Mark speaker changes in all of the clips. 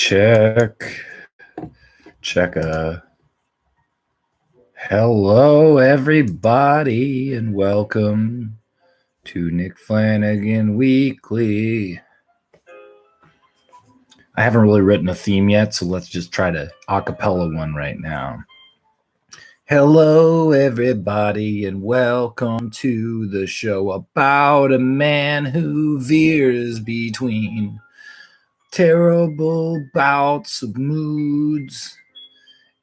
Speaker 1: Check. Hello, everybody, and welcome to Nick Flanagan Weekly. I haven't really written a theme yet, so let's just try to acapella one right now. Hello, everybody, and welcome to the show about a man who veers between terrible bouts of moods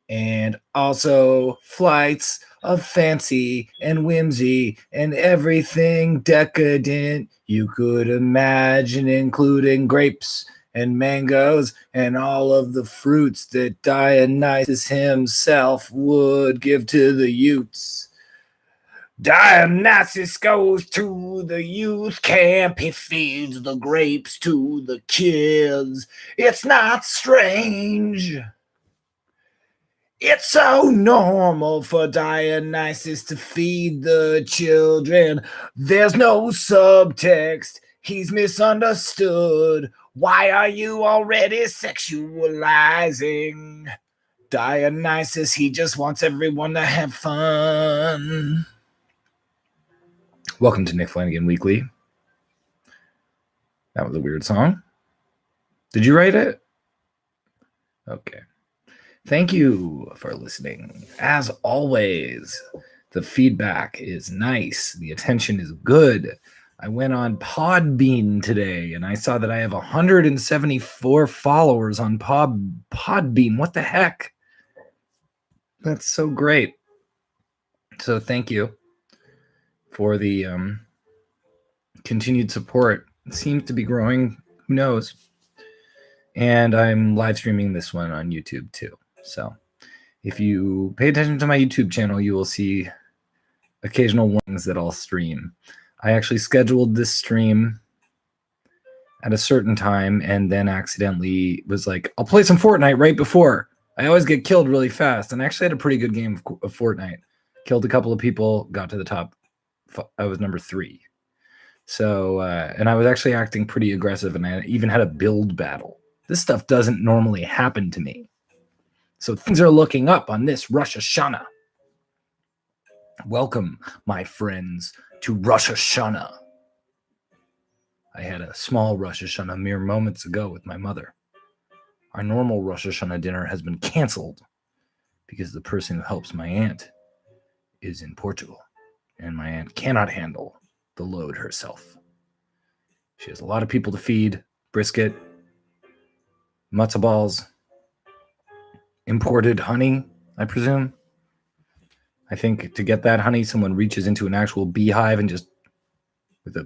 Speaker 1: and also flights of fancy and whimsy and everything decadent you could imagine, including grapes and mangoes and all of the fruits that Dionysus himself would give to the youths. Dionysus goes to the youth camp, he feeds the grapes to the kids. It's not strange. It's so normal for Dionysus to feed the children. There's no subtext. He's misunderstood. Why are you already sexualizing Dionysus? He just wants everyone to have fun. Welcome to Nick Flanagan Weekly. That was a weird song. Did you write it? Okay. Thank you for listening. As always, the feedback is nice. The attention is good. I went on Podbean today, and I saw that I have 174 followers on Podbean. What the heck? That's so great. So thank you for the continued support. It seems to be growing. Who knows? And I'm live streaming this one on YouTube too. So if you pay attention to my YouTube channel, you will see occasional warnings that I'll stream. I actually scheduled this stream at a certain time and then accidentally was like, I'll play some Fortnite right before. I always get killed really fast, and I actually had a pretty good game of Fortnite. Killed a couple of people, got to the top. I was number 3. So, and I was actually acting pretty aggressive, and I even had a build battle. This stuff doesn't normally happen to me. So things are looking up on this Rosh Hoshanah. Welcome, my friends, to Rosh Hoshanah. I had a small Rosh Hoshanah mere moments ago with my mother. Our normal Rosh Hoshanah dinner has been canceled because the person who helps my aunt is in Portugal, and my aunt cannot handle the load herself. She has a lot of people to feed, brisket, matzo balls, imported honey, I presume. I think to get that honey, someone reaches into an actual beehive and just with a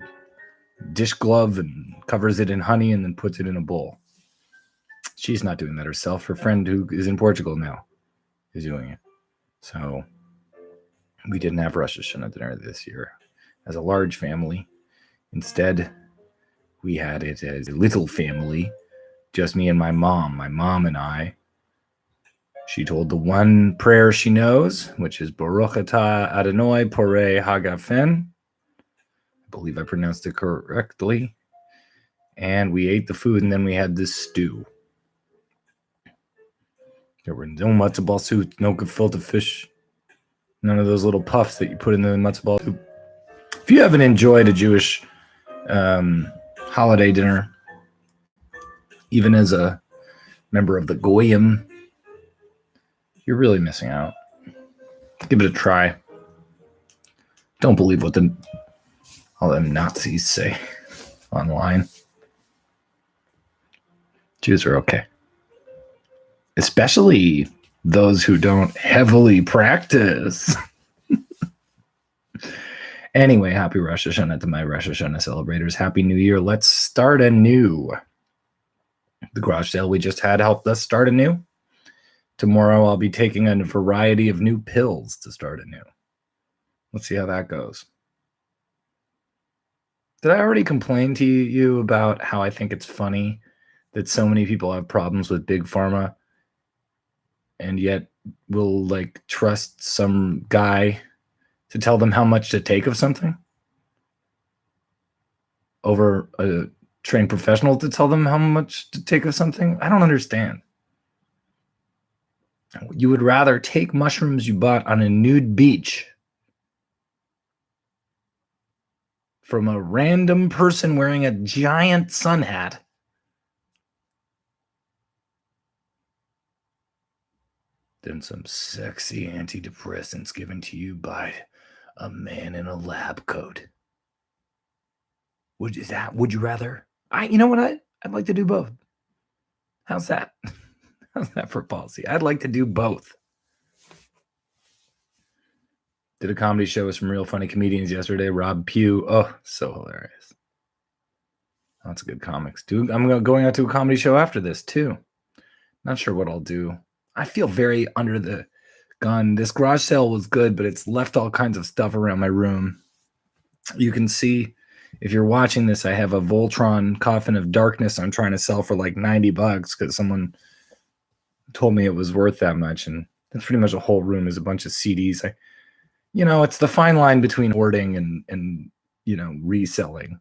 Speaker 1: dish glove and covers it in honey and then puts it in a bowl. She's not doing that herself. Her friend who is in Portugal now is doing it. So we didn't have Rosh Hoshanah dinner this year as a large family. Instead, we had it as a little family, just me and my mom and I. She told the one prayer she knows, which is Baruch atah Adonai porei hagafen. I believe I pronounced it correctly. And we ate the food, and then we had this stew. There were no matzo ball soup, no gefilte fish, none of those little puffs that you put in the matzo ball soup. If you haven't enjoyed a Jewish holiday dinner, even as a member of the Goyim, you're really missing out. Give it a try. Don't believe what all them Nazis say online. Jews are okay. Especially those who don't heavily practice. Anyway, happy Rosh Hoshanah to my Rosh Hoshanah celebrators. Happy New Year. Let's start anew. The garage sale we just had helped us start anew. Tomorrow I'll be taking a variety of new pills to start anew. Let's see how that goes. Did I already complain to you about how I think it's funny that so many people have problems with Big Pharma and yet will like trust some guy to tell them how much to take of something over a trained professional to tell them how much to take of something? I don't understand. You would rather take mushrooms you bought on a nude beach from a random person wearing a giant sun hat than some sexy antidepressants given to you by a man in a lab coat. Would you rather? You know what? I'd like to do both. How's that? How's that for policy? I'd like to do both. Did a comedy show with some real funny comedians yesterday. Rob Pugh. Oh, so hilarious. Lots of good comics. Dude, I'm going out to a comedy show after this too. Not sure what I'll do. I feel very under the gun. This garage sale was good, but it's left all kinds of stuff around my room. You can see, if you're watching this, I have a Voltron Coffin of Darkness I'm trying to sell for like $90 because someone told me it was worth that much. And that's pretty much a whole room is a bunch of CDs. It's the fine line between hoarding and reselling.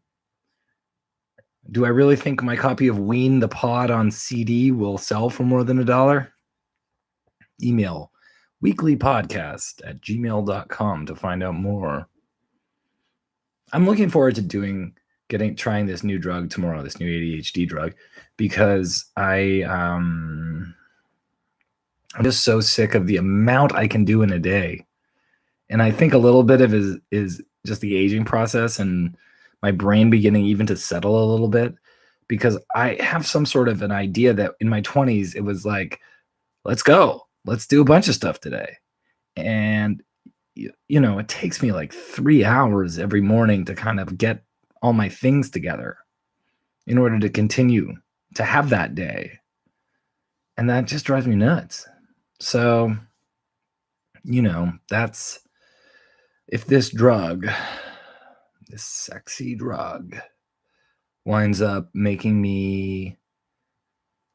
Speaker 1: Do I really think my copy of Ween the Pod on CD will sell for more than $1? Email weeklypodcast@gmail.com to find out more. I'm looking forward to trying this new drug tomorrow, this new ADHD drug, because I'm just so sick of the amount I can do in a day. And I think a little bit of it is just the aging process and my brain beginning even to settle a little bit, because I have some sort of an idea that in my 20s, it was like, let's go. Let's do a bunch of stuff today. And, it takes me like 3 hours every morning to kind of get all my things together in order to continue to have that day. And that just drives me nuts. So, that's, if this drug, this sexy drug, winds up making me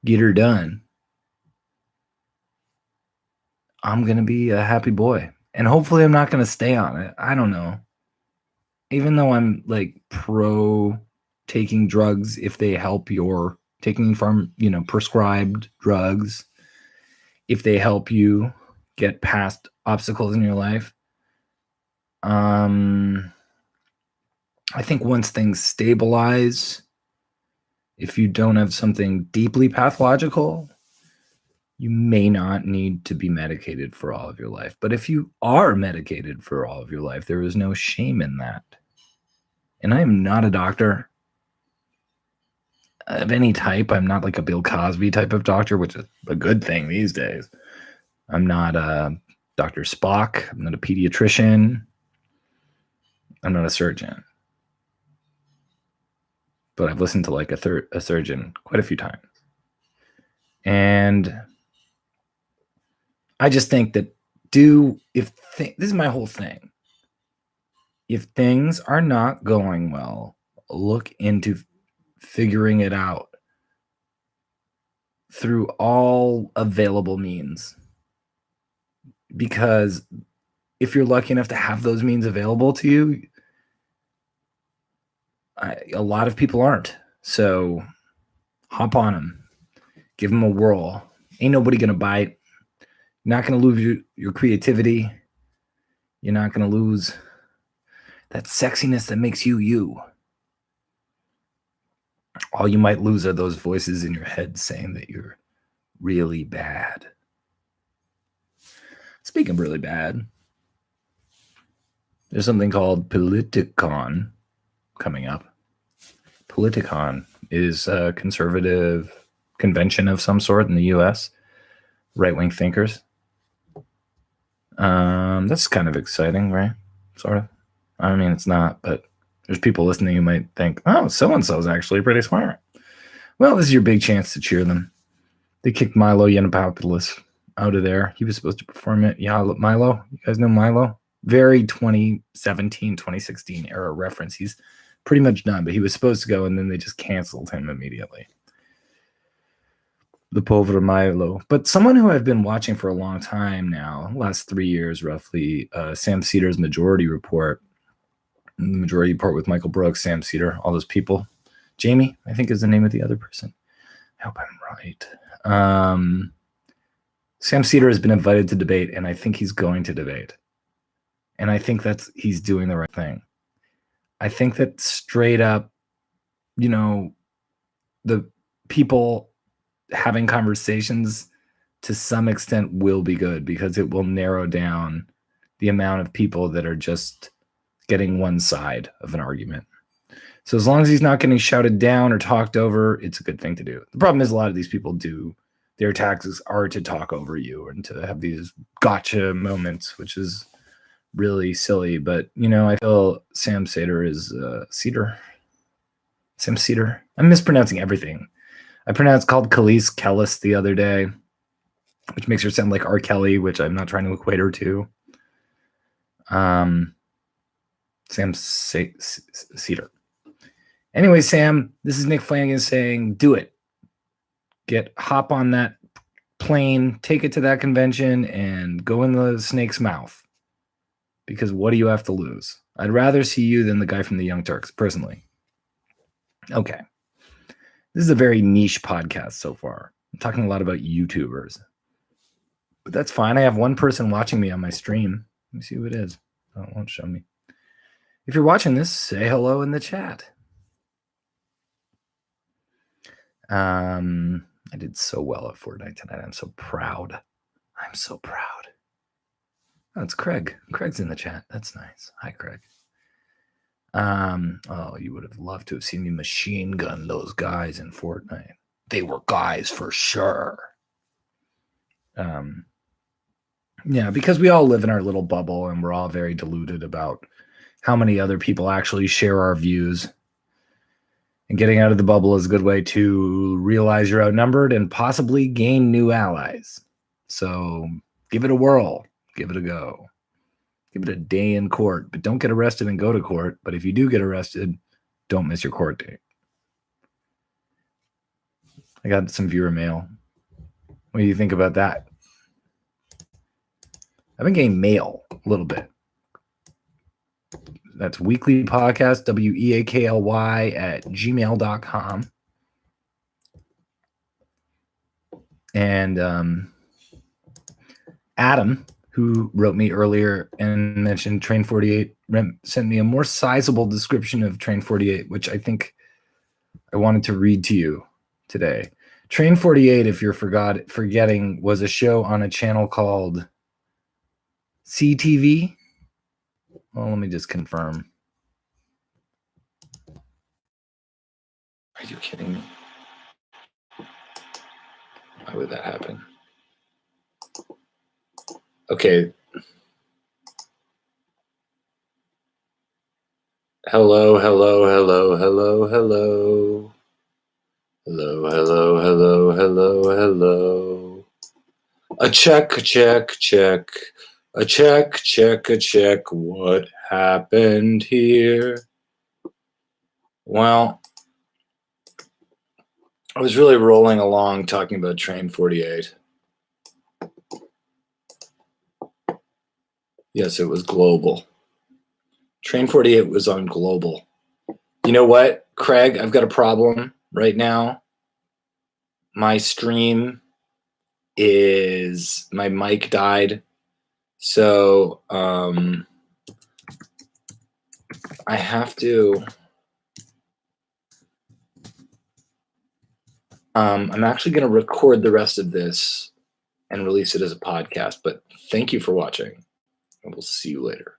Speaker 1: get her done, I'm going to be a happy boy. And hopefully I'm not going to stay on it. I don't know. Even though I'm like pro taking drugs if they help your taking from, prescribed drugs, if they help you get past obstacles in your life. I think once things stabilize, if you don't have something deeply pathological, you may not need to be medicated for all of your life. But if you are medicated for all of your life, there is no shame in that. And I am not a doctor of any type. I'm not like a Bill Cosby type of doctor, which is a good thing these days. I'm not a Dr. Spock. I'm not a pediatrician. I'm not a surgeon. But I've listened to like a surgeon quite a few times. And I just think that this is my whole thing. If things are not going well, look into figuring it out through all available means. Because if you're lucky enough to have those means available to you, a lot of people aren't. So hop on them. Give them a whirl. Ain't nobody going to bite. You're not going to lose your creativity. You're not going to lose that sexiness that makes you you. All you might lose are those voices in your head saying that you're really bad. Speaking of really bad, there's something called Politicon coming up. Politicon is a conservative convention of some sort in the U.S. Right-wing thinkers. That's kind of exciting, right? Sort of. I mean, it's not, but there's people listening who might think, oh, so-and-so is actually pretty smart. Well, this is your big chance to cheer them. They kicked Milo Yiannopoulos out of there. He was supposed to perform it. Yeah, Milo. You guys know Milo? Very 2017, 2016 era reference. He's pretty much done, but he was supposed to go, and then they just canceled him immediately. The Povera Milo. But someone who I've been watching for a long time now, last 3 years roughly, Sam Seder's Majority Report. The Majority Report with Michael Brooks, Sam Seder, all those people. Jamie, I think, is the name of the other person. I hope I'm right. Sam Seder has been invited to debate, and I think he's going to debate. And I think he's doing the right thing. I think that straight up, the people having conversations to some extent will be good, because it will narrow down the amount of people that are just getting one side of an argument. So as long as he's not getting shouted down or talked over, it's a good thing to do. The problem is a lot of these people their tactics are to talk over you and to have these gotcha moments, which is really silly. But, I feel Sam Seder is Cedar. Sam Cedar. I'm mispronouncing everything. I called Khalees Kellis the other day, which makes her sound like R. Kelly, which I'm not trying to equate her to. Sam Cedar. Anyway, Sam, this is Nick Flanagan saying, do it. Hop on that plane, take it to that convention, and go in the snake's mouth. Because what do you have to lose? I'd rather see you than the guy from the Young Turks, personally. Okay. This is a very niche podcast so far. I'm talking a lot about YouTubers. But that's fine. I have one person watching me on my stream. Let me see who it is. Oh, it won't show me. If you're watching this, say hello in the chat. I did so well at Fortnite tonight. I'm so proud. Oh, it's Craig. Craig's in the chat. That's nice. Hi, Craig. Oh, you would have loved to have seen me machine gun those guys in Fortnite. They were guys for sure. Yeah, because we all live in our little bubble and we're all very deluded about how many other people actually share our views. And getting out of the bubble is a good way to realize you're outnumbered and possibly gain new allies. So give it a whirl. Give it a go. Give it a day in court, but don't get arrested and go to court. But if you do get arrested, don't miss your court date. I got some viewer mail. What do you think about that? I've been getting mail a little bit. That's weekly podcast, WEAKLY @gmail.com. And Adam, who wrote me earlier and mentioned Train 48, sent me a more sizable description of Train 48, which I think I wanted to read to you today. Train 48, if you're forgetting, was a show on a channel called CTV. Well, let me just confirm. Are you kidding me? Why would that happen? Okay. Hello. A check. What happened here? Well, I was really rolling along talking about Train 48. Yes, it was global. Train 48 was on global. You know what, Craig? I've got a problem right now. My stream my mic died. So I have to. I'm actually going to record the rest of this and release it as a podcast. But thank you for watching. And we'll see you later.